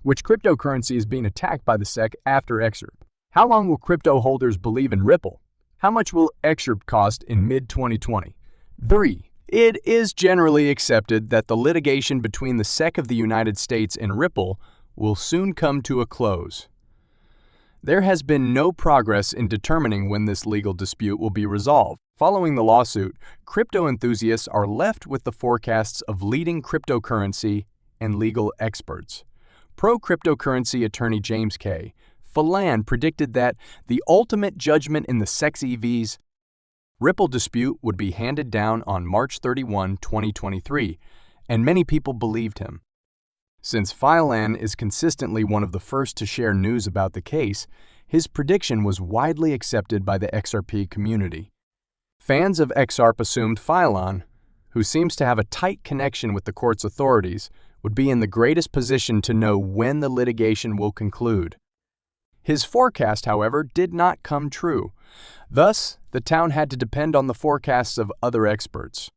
Which cryptocurrency is being attacked by the SEC after XRP? How long will crypto holders believe in Ripple? How much will XRP cost in mid-2020? 3. It is generally accepted that the litigation between the SEC of the United States and Ripple will soon come to a close. There has been no progress in determining when this legal dispute will be resolved. Following the lawsuit, crypto enthusiasts are left with the forecasts of leading cryptocurrency and legal experts. Pro-cryptocurrency attorney James K. Phelan predicted that the ultimate judgment in the SEC's EV's Ripple dispute would be handed down on March 31, 2023, and many people believed him. Since Phelan is consistently one of the first to share news about the case, his prediction was widely accepted by the XRP community. Fans of XRP assumed Phelan, who seems to have a tight connection with the court's authorities, would be in the greatest position to know when the litigation will conclude. His forecast, however, did not come true. Thus, the town had to depend on the forecasts of other experts.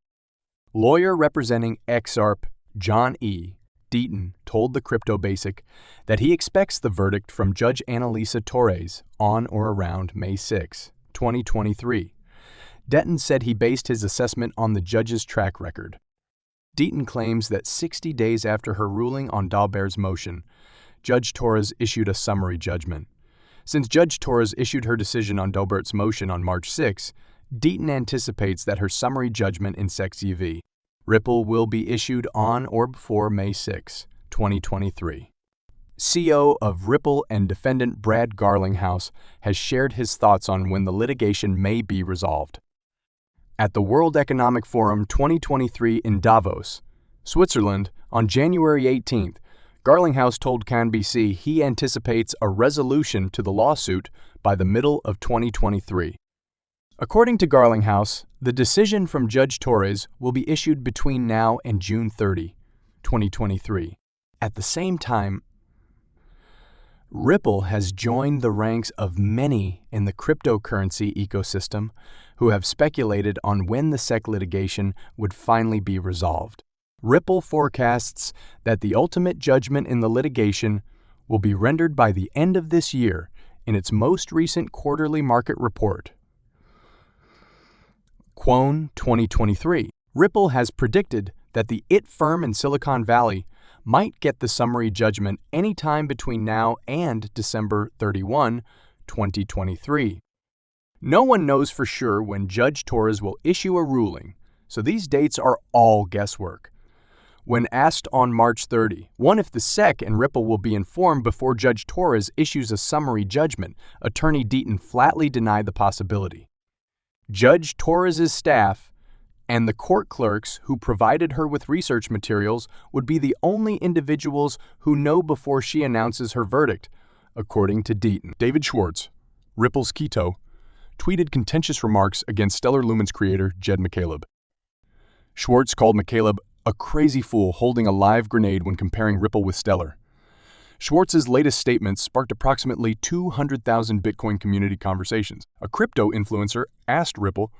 Lawyer representing XRP, John E. Deaton, told the Crypto Basic that he expects the verdict from Judge Annalisa Torres on or around May 6, 2023. Deaton said he based his assessment on the judge's track record. Deaton claims that 60 days after her ruling on Dalbert's motion, Judge Torres issued a summary judgment. Since Judge Torres issued her decision on Dalbert's motion on March 6, Deaton anticipates that her summary judgment in SEC's EV, Ripple, will be issued on or before May 6, 2023. CEO of Ripple and defendant Brad Garlinghouse has shared his thoughts on when the litigation may be resolved. At the World Economic Forum 2023 in Davos, Switzerland, on January 18th, Garlinghouse told CNBC he anticipates a resolution to the lawsuit by the middle of 2023. According to Garlinghouse, the decision from Judge Torres will be issued between now and June 30, 2023. At the same time, Ripple has joined the ranks of many in the cryptocurrency ecosystem who have speculated on when the SEC litigation would finally be resolved. Ripple forecasts that the ultimate judgment in the litigation will be rendered by the end of this year in its most recent quarterly market report. Quone 2023. Ripple has predicted that the IT firm in Silicon Valley might get the summary judgment anytime between now and December 31, 2023. No one knows for sure when Judge Torres will issue a ruling, so these dates are all guesswork. When asked on March 30, if the SEC and Ripple will be informed before Judge Torres issues a summary judgment, attorney Deaton flatly denied the possibility. Judge Torres' staff and the court clerks who provided her with research materials would be the only individuals who know before she announces her verdict, according to Deaton. David Schwartz, Ripple's Keto, tweeted contentious remarks against Stellar Lumens creator Jed McCaleb. Schwartz called McCaleb a crazy fool holding a live grenade when comparing Ripple with Stellar. Schwartz's latest statements sparked approximately 200,000 Bitcoin community conversations. A crypto influencer asked Ripple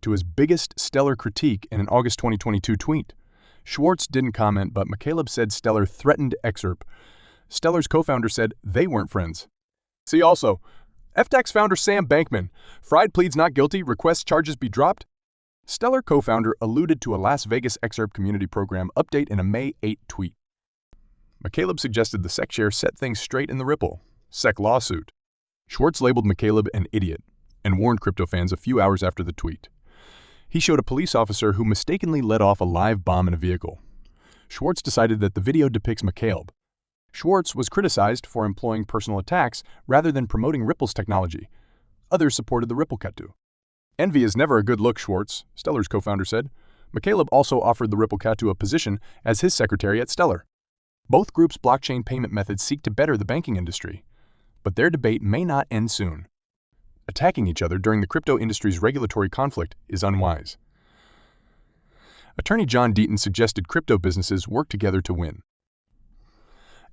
to his biggest Stellar critique in an August 2022 tweet. Schwartz didn't comment, but McCaleb said Stellar threatened XRP. Stellar's co-founder said they weren't friends. See also, FTX founder Sam Bankman, Fried pleads not guilty, requests charges be dropped. Stellar co-founder alluded to a Las Vegas XRP community program update in a May 8 tweet. McCaleb suggested the SEC chair set things straight in the Ripple SEC lawsuit. Schwartz labeled McCaleb an idiot and warned crypto fans a few hours after the tweet. He showed a police officer who mistakenly let off a live bomb in a vehicle. Schwartz decided that the video depicts McCaleb. Schwartz was criticized for employing personal attacks rather than promoting Ripple's technology. Others supported the Ripple Katu. Envy is never a good look, Schwartz, Stellar's co-founder said. McCaleb also offered the Ripple Katu a position as his secretary at Stellar. Both groups' blockchain payment methods seek to better the banking industry, but their debate may not end soon. Attacking each other during the crypto industry's regulatory conflict is unwise. Attorney John Deaton suggested crypto businesses work together to win.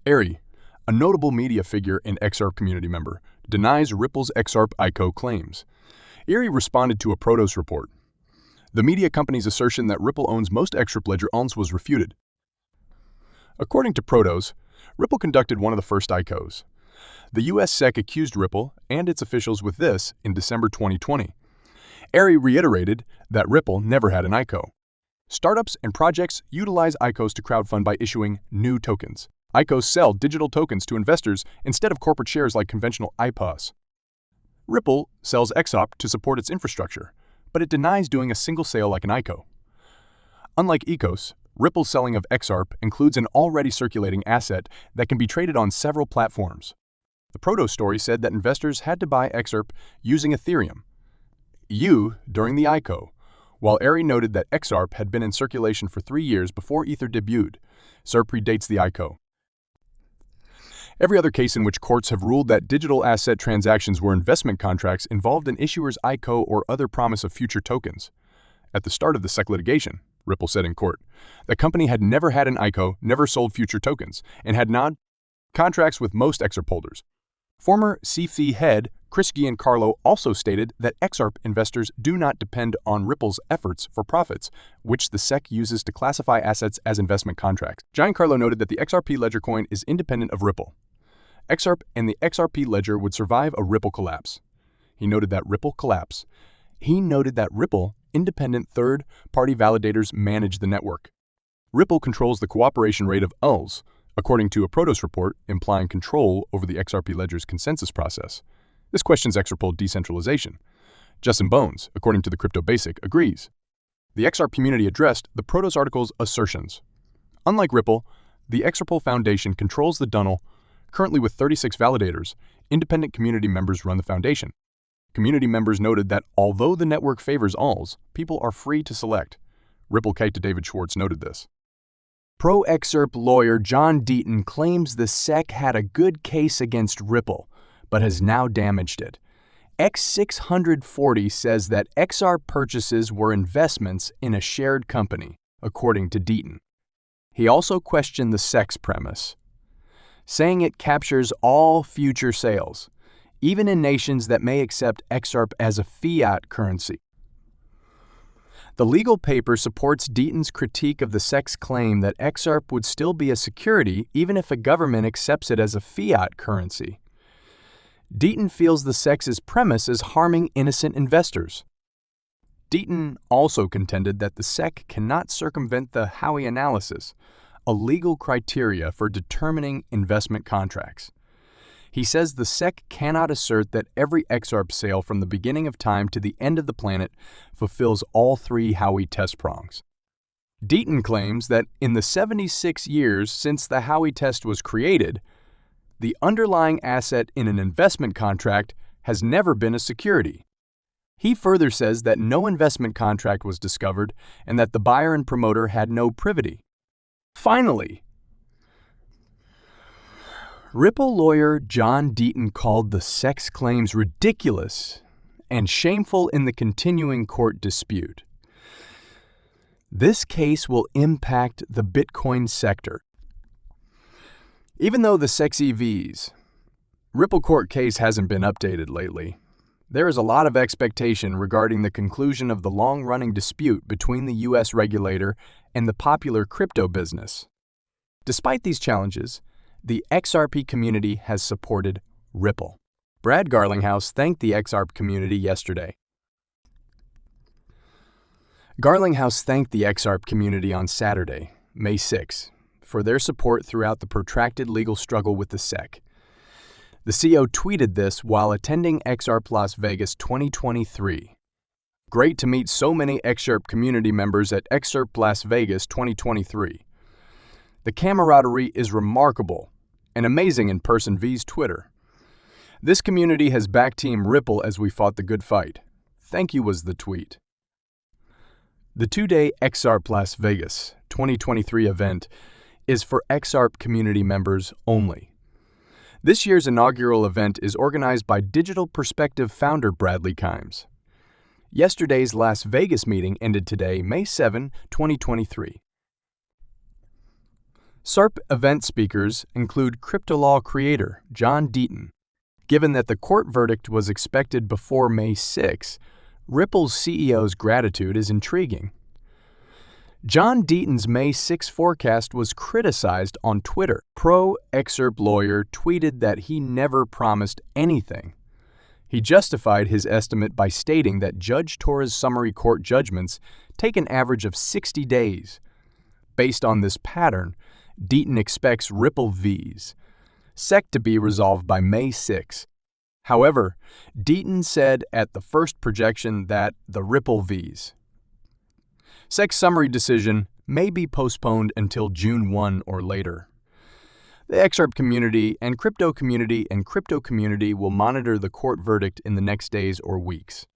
Airy, a notable media figure and XRP community member, denies Ripple's XRP ICO claims. Erie responded to a Protos report. The media company's assertion that Ripple owns most XRP ledger alms was refuted. According to Protos, Ripple conducted one of the first ICOs. The U.S. SEC accused Ripple and its officials with this in December 2020. Ari reiterated that Ripple never had an ICO. Startups and projects utilize ICOs to crowdfund by issuing new tokens. ICOs sell digital tokens to investors instead of corporate shares like conventional IPOs. Ripple sells XRP to support its infrastructure, but it denies doing a single sale like an ICO. Unlike ECOS, Ripple's selling of XRP includes an already circulating asset that can be traded on several platforms. The proto story said that investors had to buy XRP using Ethereum during the ICO, while Ari noted that XRP had been in circulation for 3 years before Ether debuted. SER predates the ICO. Every other case in which courts have ruled that digital asset transactions were investment contracts involved an issuer's ICO or other promise of future tokens. At the start of the SEC litigation, Ripple said in court, the company had never had an ICO, never sold future tokens, and had not contracts with most XRP holders. Former CFE head Chris Giancarlo also stated that XRP investors do not depend on Ripple's efforts for profits, which the SEC uses to classify assets as investment contracts. Giancarlo noted that the XRP ledger coin is independent of Ripple. XRP and the XRP ledger would survive a Ripple collapse. He noted that Ripple independent third-party validators manage the network. Ripple controls the cooperation rate of ULs, according to a Protos report implying control over the XRP ledger's consensus process. This questions XRP decentralization. Justin Bones, according to the Crypto Basic, agrees. The XRP community addressed the Protos article's assertions. Unlike Ripple, the XRP Foundation controls the Dunnel. Currently with 36 validators, independent community members run the foundation. Community members noted that although the network favors alls, people are free to select. Ripple Kate to David Schwartz noted this. Pro-XRP lawyer John Deaton claims the SEC had a good case against Ripple, but has now damaged it. X640 says that XR purchases were investments in a shared company, according to Deaton. He also questioned the SEC's premise, saying it captures all future sales, even in nations that may accept XRP as a fiat currency. The legal paper supports Deaton's critique of the SEC's claim that XRP would still be a security even if a government accepts it as a fiat currency. Deaton feels the SEC's premise is harming innocent investors. Deaton also contended that the SEC cannot circumvent the Howey analysis, a legal criteria for determining investment contracts. He says the SEC cannot assert that every XRP sale from the beginning of time to the end of the planet fulfills all 3 Howey test prongs. Deaton claims that in the 76 years since the Howey test was created, the underlying asset in an investment contract has never been a security. He further says that no investment contract was discovered and that the buyer and promoter had no privity. Finally, Ripple lawyer John Deaton called the SEC's claims ridiculous and shameful in the continuing court dispute. This case will impact the Bitcoin sector. Even though the SEC's EVs, Ripple court case hasn't been updated lately, there is a lot of expectation regarding the conclusion of the long-running dispute between the U.S. regulator and the popular crypto business. Despite these challenges, the XRP community has supported Ripple. Brad Garlinghouse thanked the XRP community yesterday. Garlinghouse thanked the XRP community on Saturday, May 6, for their support throughout the protracted legal struggle with the SEC. The CEO tweeted this while attending XRP Las Vegas 2023. Great to meet so many XRP community members at XRP Las Vegas 2023. The camaraderie is remarkable and amazing in person vs Twitter. This community has backed Team Ripple as we fought the good fight. Thank you was the tweet. The 2-day XRP Las Vegas 2023 event is for XRP community members only. This year's inaugural event is organized by Digital Perspective founder Bradley Kimes. Yesterday's Las Vegas meeting ended today, May 7, 2023. SARP event speakers include crypto law creator John Deaton. Given that the court verdict was expected before May 6, Ripple's CEO's gratitude is intriguing. John Deaton's May 6 forecast was criticized on Twitter. Pro-XRP lawyer tweeted that he never promised anything. He justified his estimate by stating that Judge Torres' summary court judgments take an average of 60 days. Based on this pattern, Deaton expects Ripple V's SEC to be resolved by May 6. However, Deaton said at the first projection that the Ripple V's SEC summary decision may be postponed until June 1 or later. The XRP community and crypto community will monitor the court verdict in the next days or weeks.